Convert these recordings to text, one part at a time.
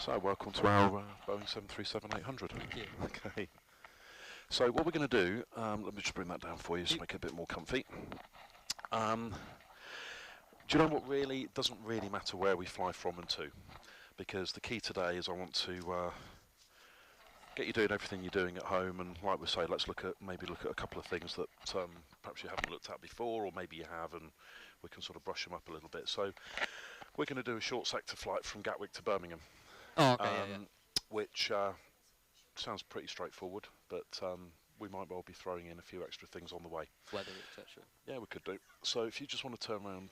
So welcome to our Boeing 737-800. Thank you. Okay. So what we're going to do, let me just bring that down for you to make it a bit more comfy. Do you know what really, it doesn't really matter where we fly from and to, because the key today is I want to get you doing everything you're doing at home, and like we say, let's maybe look at a couple of things that perhaps you haven't looked at before, or maybe you have, and we can sort of brush them up a little bit. So we're going to do a short sector flight from Gatwick to Birmingham. Oh, okay, yeah. Which sounds pretty straightforward, but we might well be throwing in a few extra things on the way. Weather, etc. Yeah, we could do. So if you just want to turn around,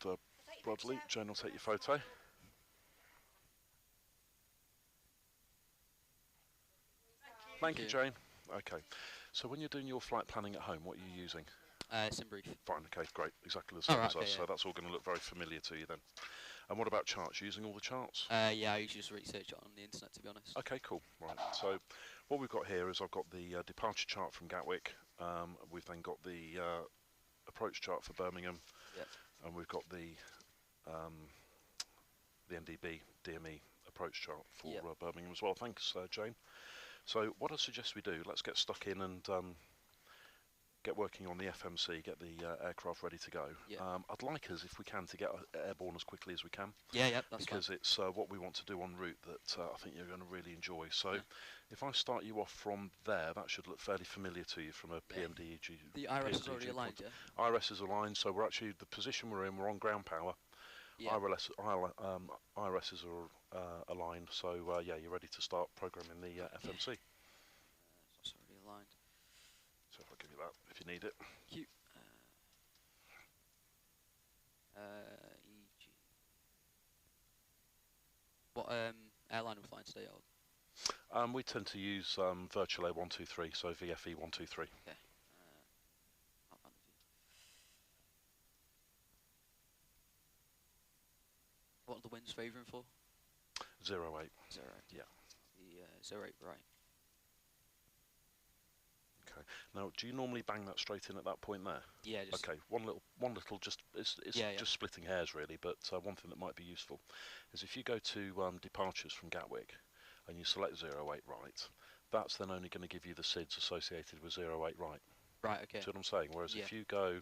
Bradley, Jane will take your photo. Thank you, Jane. Okay. So when you're doing your flight planning at home, what are you using? SimBrief. Fine, okay, great. Exactly the same as us, Okay, so yeah. that's all going to look very familiar to you then. And what about charts? Using all the charts? Yeah, I usually just research it on the internet, to be honest. Okay, cool. Right. So what we've got here is I've got the departure chart from Gatwick. We've then got the approach chart for Birmingham. Yep. And we've got the NDB DME approach chart for Birmingham as well. Thanks, Jane. So what I suggest we do, let's get stuck in and get working on the FMC, get the aircraft ready to go. I'd like us, if we can, to get airborne as quickly as we can. Yeah, that's because fine. it's what we want to do en route that I think you're going to really enjoy. So if I start you off from there, that should look fairly familiar to you from a PMDEG. The IRS is already aligned, yeah? IRS is aligned, so we're actually, the position we're in, we're on ground power. IRSs are aligned, so yeah, you're ready to start programming the FMC. It's already aligned. So if I give you that, if you need it. Thank you. EG. What airline are we flying today? We tend to use Virtual A123, so VFE 123. Okay. What are the winds favouring for? 08. 08. Yeah. The 08, right. Okay. Now, do you normally bang that straight in at that point there? Yeah. Just okay. One little, just it's just splitting hairs really, but one thing that might be useful is if you go to departures from Gatwick and you select 08 right, that's then only going to give you the SIDS associated with 08 right. Right. Okay. See what I'm saying? Whereas if you go,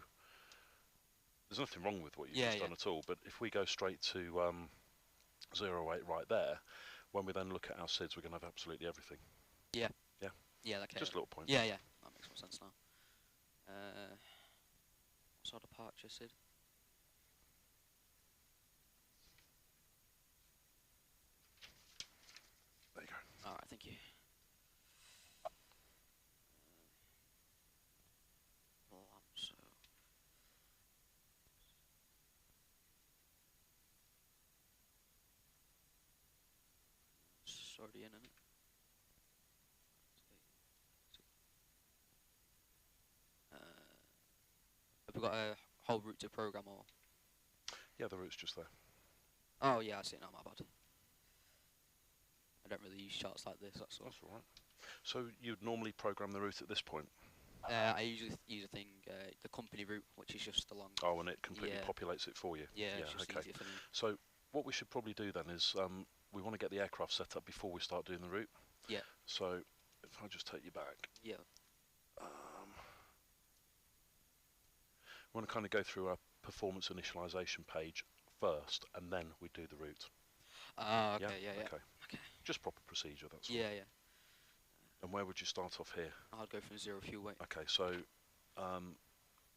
there's nothing wrong with what you've just done at all, but if we go straight to 08 right there, when we then look at our SIDS, we're going to have absolutely everything. Yeah. Yeah. Yeah. Okay. Just a little point. Yeah. That makes more sense now. What's our departure, Sid? There you go. Alright, thank you. It's already in it. Have we got a whole route to program or? Yeah, the route's just there. Oh yeah, I see it now, my bad. I don't really use charts like this, that's all. That's alright. So you'd normally program the route at this point? I usually use a thing, the company route, which is just along. Oh, and it completely populates it for you? Yeah, it's just easier for me. So what we should probably do then is we want to get the aircraft set up before we start doing the route. Yeah. So if I just take you back. Yeah. We want to kind of go through our performance initialization page first, and then we do the route. Okay, yeah. Okay. Just proper procedure, that's all. Yeah. And where would you start off here? I'd go from 0 fuel weight. Okay, so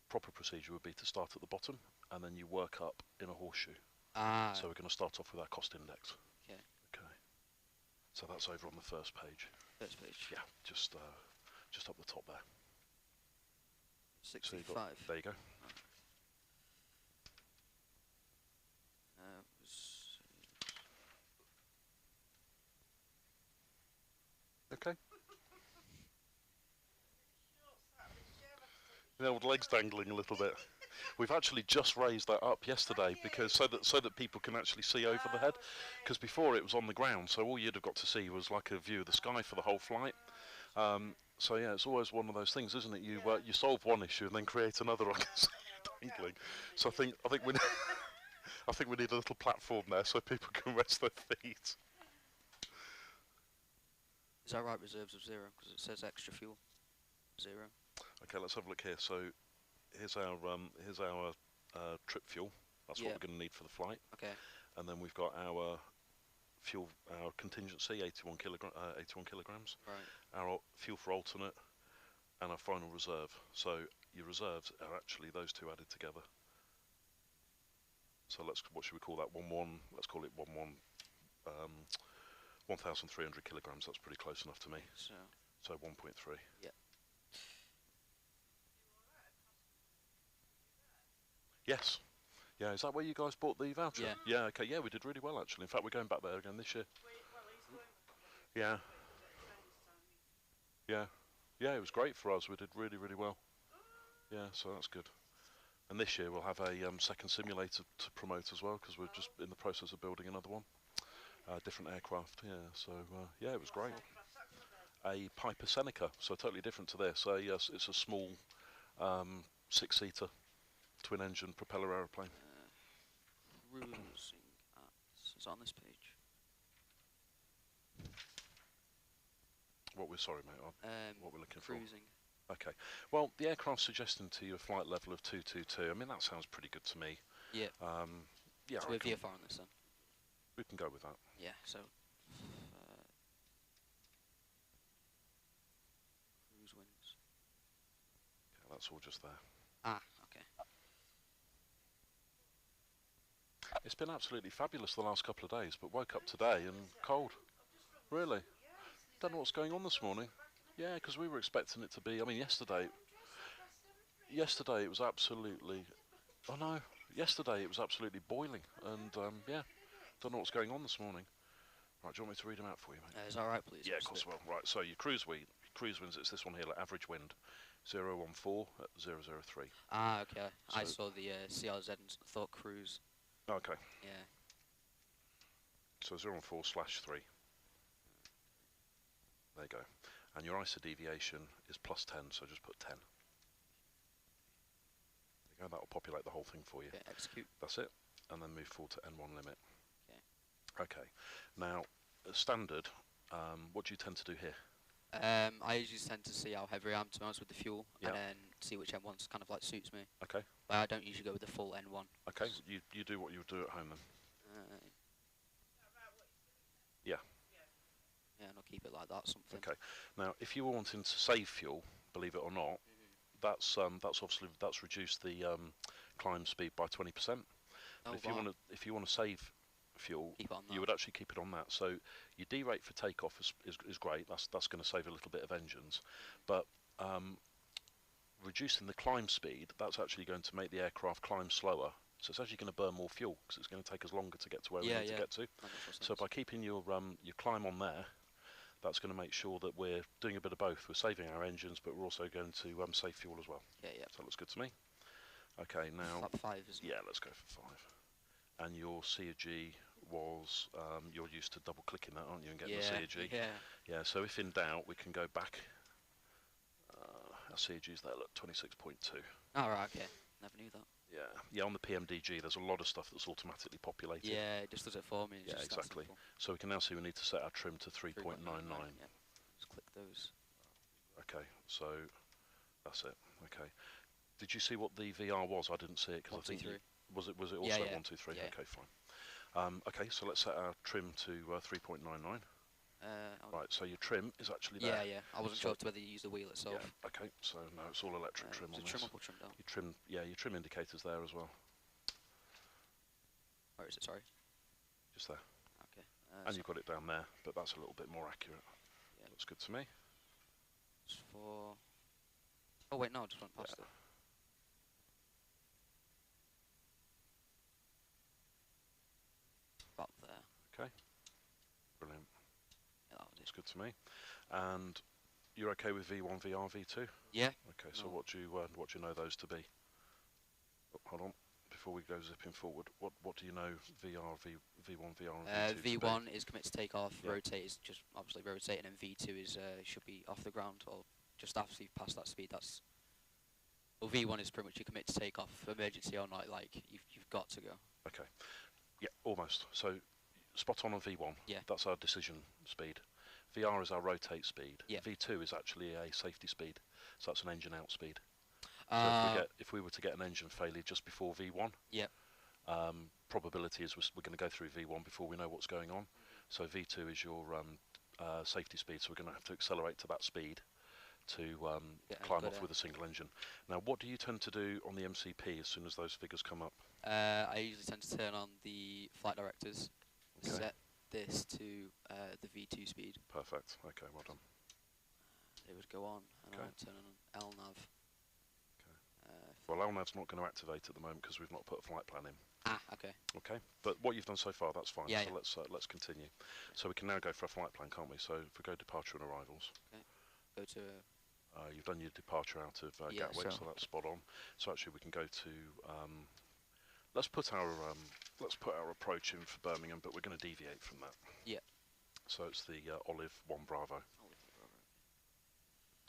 proper procedure would be to start at the bottom, and then you work up in a horseshoe. So we're going to start off with our cost index. Okay. So that's over on the first page. First page. Yeah, just up the top there. 65. So there you go. Okay. The old legs dangling a little bit. We've actually just raised that up yesterday because so that people can actually see over the head. Because before it was on the ground, so all you'd have got to see was like a view of the sky for the whole flight. So yeah, it's always one of those things, isn't it? You solve one issue and then create another. Dangling. So I think we I think we need a little platform there so people can rest their feet. Is that right? Reserves of 0 because it says extra fuel 0. Okay, let's have a look here. So here's our trip fuel. That's what Yeah. we're going to need for the flight. Okay. And then we've got our fuel, our contingency, 81 kilograms. Right. Our fuel for alternate, and our final reserve. So your reserves are actually those two added together. So what should we call that? 1-1. Let's call it 1-1. 1,300 kilograms. That's pretty close enough to me. So 1.3. Yeah. Yes. Yeah, is that where you guys bought the voucher? Yeah. Yeah, okay, yeah, we did really well actually. In fact, we're going back there again this year. Yeah. Yeah. Yeah, it was great for us. We did really, really well. Yeah, so that's good. And this year we'll have a second simulator to promote as well, because we're just in the process of building another one. Different aircraft, yeah. So, yeah, it was great. A Piper Seneca, so totally different to this. Yes, it's a small 6-seater twin-engine propeller aeroplane. Cruising at... It's on this page. Sorry, mate, what we're looking cruising. for. Okay. Well, the aircraft's suggesting to you a flight level of 222. I mean, that sounds pretty good to me. Yeah. Yeah. So we're VFR on this then? We can go with that. Yeah, so... cruise winds. Okay, that's all just there. Ah, okay. It's been absolutely fabulous the last couple of days, but woke up today and cold. Really? Don't know what's going on this morning. Yeah, because we were expecting it to be... I mean, yesterday it was absolutely... Oh no, yesterday it was absolutely boiling, and yeah, don't know what's going on this morning. Right, do you want me to read them out for you, mate? Is that right, please? Yeah, of course I will. Right, so your cruise winds, it's this one here, like average wind, 014 at 003. Ah, okay. So I saw the CRZ and thought cruise. Okay. Yeah. So 014/3. There you go. And your ISA deviation is +10, so just put 10. There you go, that will populate the whole thing for you. Okay, execute. That's it. And then move forward to N1 limit. Okay. Okay. Now, standard, what do you tend to do here? I usually tend to see how heavy I am, to be honest, with the fuel, Yeah. and then see which N1's kind of like suits me. Okay. But I don't usually go with the full N1. Okay, you do what you would do at home then. Yeah. Yeah, and I'll keep it like that, something. Okay. Now, if you were wanting to save fuel, believe it or not, that's obviously reduced the climb speed by 20%. Oh, If wow. you want to save fuel, Keep it on you that. would actually keep it on that. So your D rate for takeoff is great. That's going to save a little bit of engines, but reducing the climb speed, that's actually going to make the aircraft climb slower. So it's actually going to burn more fuel because it's going to take us longer to get to where we need to get to. That makes more So sense. by keeping your climb on there, that's going to make sure that we're doing a bit of both. We're saving our engines, but we're also going to save fuel as well. Yeah, yeah. So that looks good to me. Okay, now... Flap 5, isn't it? Yeah, let's go for 5. And your CG was... you're used to double-clicking that, aren't you, and getting the CG? Yeah. Yeah, so if in doubt, we can go back. Our CG's there, look, 26.2. Oh, right, okay. Never knew that. Yeah, on the PMDG, there's a lot of stuff that's automatically populated. Yeah, it just does it for me. It's Yeah, just that exactly. simple. So we can now see we need to set our trim to 3.99. Yeah. Just click those. Okay, so that's it. Okay. Did you see what the VR was? I didn't see it because I think 1, 2, 3. Was it also Yeah, yeah. 1, 2, 3? Yeah. Okay, fine. Okay, so let's set our trim to 3.99. Right, so your trim is actually there. Yeah. I wasn't sure whether you use the wheel itself. Yeah. Okay, so no, it's all electric trim on Is it trim this. up or trim down? Your trim indicator's there as well. Where is it? Sorry. Just there. Okay. And you've got it down there, but that's a little bit more accurate. Yeah. Looks good to me. It's for... Oh wait, no, I just went past it. About there. Okay. Brilliant. Yeah, that was Looks it. good to me. And you're okay with V1, VR, V2? Yeah. Okay, so No. what do you know those to be? Oh, hold on, before we go zipping forward, what do you know VR, V1, VR, and V2 to be? V1 is commit to take off. Yeah. Rotate is just obviously rotating, and V2 is should be off the ground or just after you've passed that speed. That's well, V1 is pretty much you commit to take off, emergency or not. Like you've got to go. Okay, yeah, almost. So spot on V1. Yeah. That's our decision speed. VR is our rotate speed. Yeah. V2 is actually a safety speed, so that's an engine out speed. So Uh, if we were to get an engine failure just before V1, Yep. probability is we're going to go through V1 before we know what's going on. So V2 is your safety speed, so we're going to have to accelerate to that speed to Get a climb good off with a single engine. Now, what do you tend to do on the MCP as soon as those figures come up? I usually tend to turn on the flight directors, Okay. set this to the V2 speed. Perfect. Okay, well done. It would go on, and Okay. I'll turn on LNAV. Well, LNAV's not going to activate at the moment because we've not put a flight plan in. Okay. Okay, but what you've done so far, that's fine. Yeah, So let's continue. So we can now go for a flight plan, can't we? So if we go departure and arrivals, Go to you've done your departure out of Yeah, Gatwick, so that's spot on. So actually, we can go to let's put our approach in for Birmingham, but we're going to deviate from that. Yeah. So it's the Olive 1 Bravo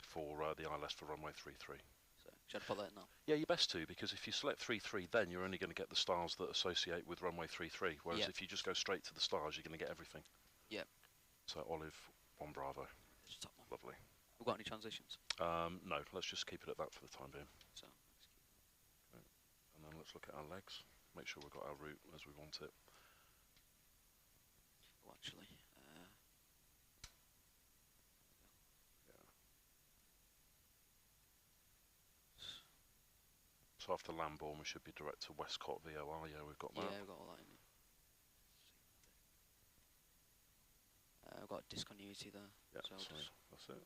for the ILS for runway 33. So should I put that in now? Yeah, you're best to, because if you select 33, then you're only going to get the stars that associate with runway 33. Whereas Yeah. if you just go straight to the stars, you're going to get everything. Yeah. So Olive 1 Bravo. Just top one. Lovely. We've got any transitions? No, let's just keep it at that for the time being. So And then let's look at our legs. Make sure we've got our route as we want it. oh, actually, So after Lambourne, we should be direct to Westcott VOR. Yeah, we've got that. yeah, we've got all that in. We've got discontinuity there. Yeah, so so just that's it.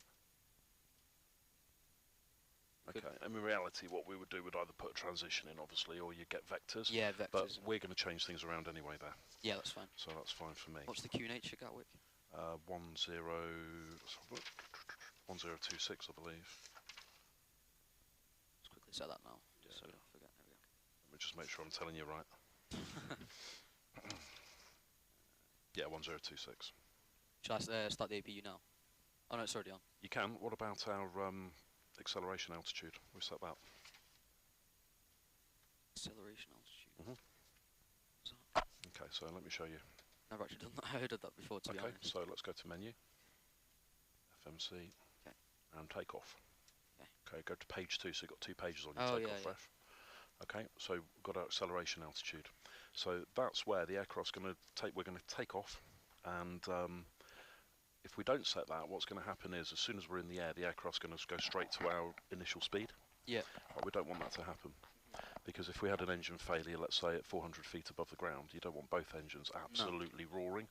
Good. Okay, and in reality, what we would do would either put a transition in, obviously, or you get vectors. Yeah, But vectors. we're going to change things around anyway there, Yeah, that's fine. so that's fine for me. What's the QNH at Gatwick? 1026, I believe. Let's quickly set that now, Yeah. so we don't forget. There we go. Let me just make sure I'm telling you right. Yeah, 1026. Shall I start the APU now? Oh no, it's already on. You can. What about our acceleration altitude? We set that. Acceleration altitude. Mhm. So, Okay, so let me show you. never actually done that. I heard of that before, to be Okay, honest. so let's go to menu, FMC, Okay. and takeoff. Okay. Okay, go to page 2, so you've got 2 pages on your Oh, takeoff yeah, yeah. ref. Okay, so we've got our acceleration altitude. So that's where the aircraft's going to take. We're going to take off, and if we don't set that, what's going to happen is as soon as we're in the air, the aircraft's going to go straight to our initial speed. Yeah. But we don't want that to happen, because if we had an engine failure, let's say at 400 feet above the ground, you don't want both engines absolutely roaring.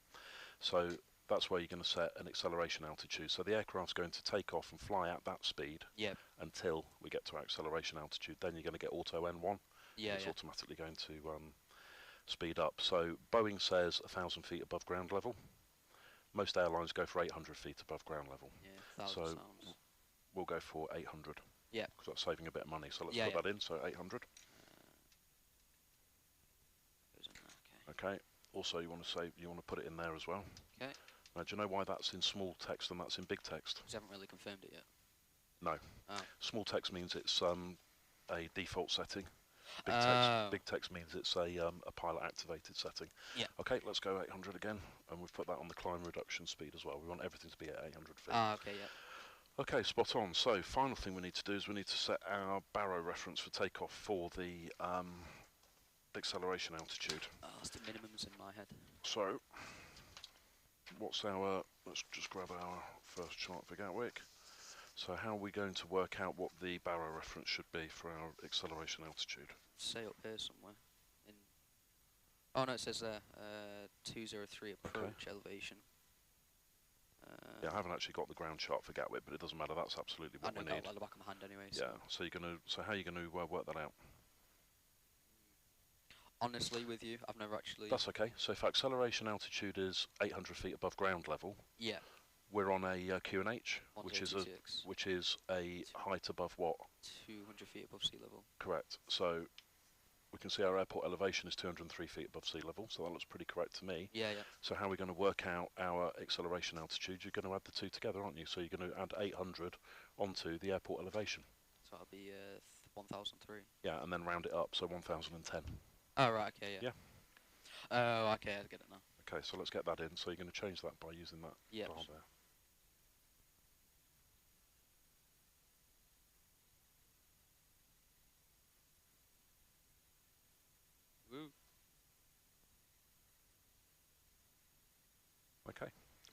So that's where you're going to set an acceleration altitude. So the aircraft's going to take off and fly at that speed Yeah. until we get to our acceleration altitude. Then you're going to get auto N1. Yeah. It's Yeah. automatically going to speed up. So Boeing says 1,000 feet above ground level. Most airlines go for 800 feet above ground level. Yeah. 1,000 So sounds. We'll go for 800. Yeah. Because that's saving a bit of money. So let's Yeah, put yeah. that in. So 800. Goes in there. Okay. Okay. Also, you want to put it in there as well. Okay. Now, do you know why that's in small text and that's in big text? We haven't really confirmed it yet. No. Oh. Small text means it's a default setting. Oh. Big text means it's a pilot activated setting. Yeah. Okay, let's go 800 again, and we've put that on the climb reduction speed as well. We want everything to be at 800 feet. Okay. Yeah. Okay, spot on. So, final thing we need to do is we need to set our barrow reference for takeoff for the acceleration altitude. That's the minimums in my head. So, what's our? Let's just grab our first chart for Gatwick. So, how are we going to work out what the barrow reference should be for our acceleration altitude? Say up here somewhere. In. Oh no, it says there. 203 approach elevation. Yeah, I haven't actually got the ground chart for Gatwick, but it doesn't matter. That's absolutely I what know we that need. at the back of my hand anyway. Yeah. So you're gonna. So how are you going to work that out? Honestly, with you, I've never actually. That's okay. So if acceleration altitude is 800 feet above ground level, Yeah. we're on a QNH, which is 1026. a height above what? 200 feet above sea level. Correct. So we can see our airport elevation is 203 feet above sea level, so that looks pretty correct to me. Yeah. Yeah. So how are we going to work out our acceleration altitude? You're going to add the two together, aren't you? So you're going to add 800 onto the airport elevation. So that'll be 1003. Yeah, and then round it up, so 1010. Oh right. Okay. Yeah. Yeah. Oh, okay. I get it now. Okay, so let's get that in. So you're going to change that by using that Yeah. bar there.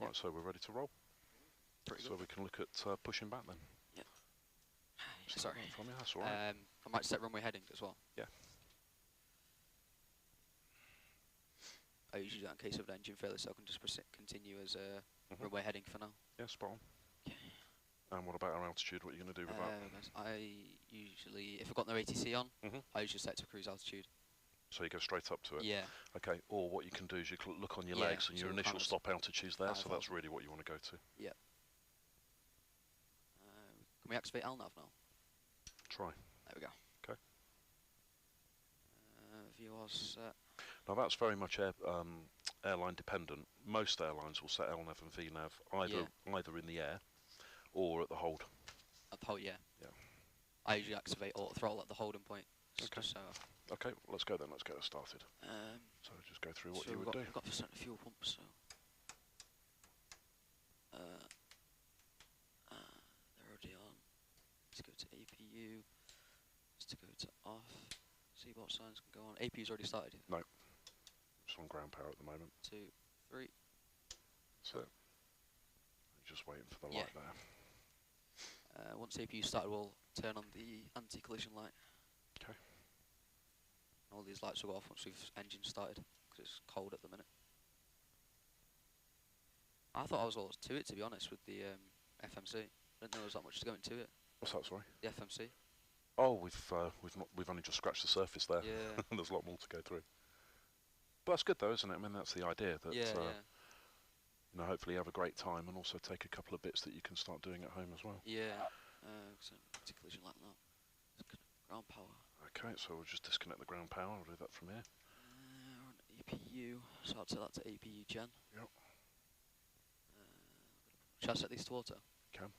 Right, so we're ready to roll. Pretty So good. we can look at pushing back then. Yep. Start Sorry. that from you, that's all right. I might set runway heading as well. Yeah. I usually do that in case of an engine failure, so I can just continue as Mhm. runway heading for now. Yeah, spot on. Okay. And what about our altitude? What are you going to do with that? I usually, if I've got no ATC on, Mhm. I usually set to cruise altitude. So you go straight up to it? Yeah. Okay, or what you can do is you look on your Yeah, legs and so your we'll initial kind of stop altitude's there, so that's 5,000. really what you want to go to. Yep. Can we activate LNAV now? Try. There we go. Okay. VOR's set. Now that's very much airline dependent. Most airlines will set LNAV and VNAV either in the air or at the hold. At the hold, yeah. Yeah. I usually activate auto throttle at the holding point. Okay. So, Okay, well, let's go then. Let's get it started. So just go through what you would do. We've got percent of fuel pump, so they're already on. Let's go to APU. Let's to go to off. See what signs can go on. APU's already started. No, just on ground power at the moment. 2, 3. So just waiting for the Yeah. light there. Once APU started, we'll turn on the anti-collision light. Okay. All these lights will go off once we've engine started, because it's cold at the minute. I thought I was all to it, to be honest, with the FMC. I didn't know there was that much to go into it. What's that? Sorry. The FMC. Oh, we've only just scratched the surface there. Yeah. There's a lot more to go through. But that's good though, isn't it? I mean, that's the idea that Yeah. you know, hopefully you have a great time and also take a couple of bits that you can start doing at home as well. Yeah. So anti-collision light now. Ground power. Okay, so we'll just disconnect the ground power. I'll do that from here. We're on APU, so I'll set that to APU gen. Yep. Shall I set these to auto? Can.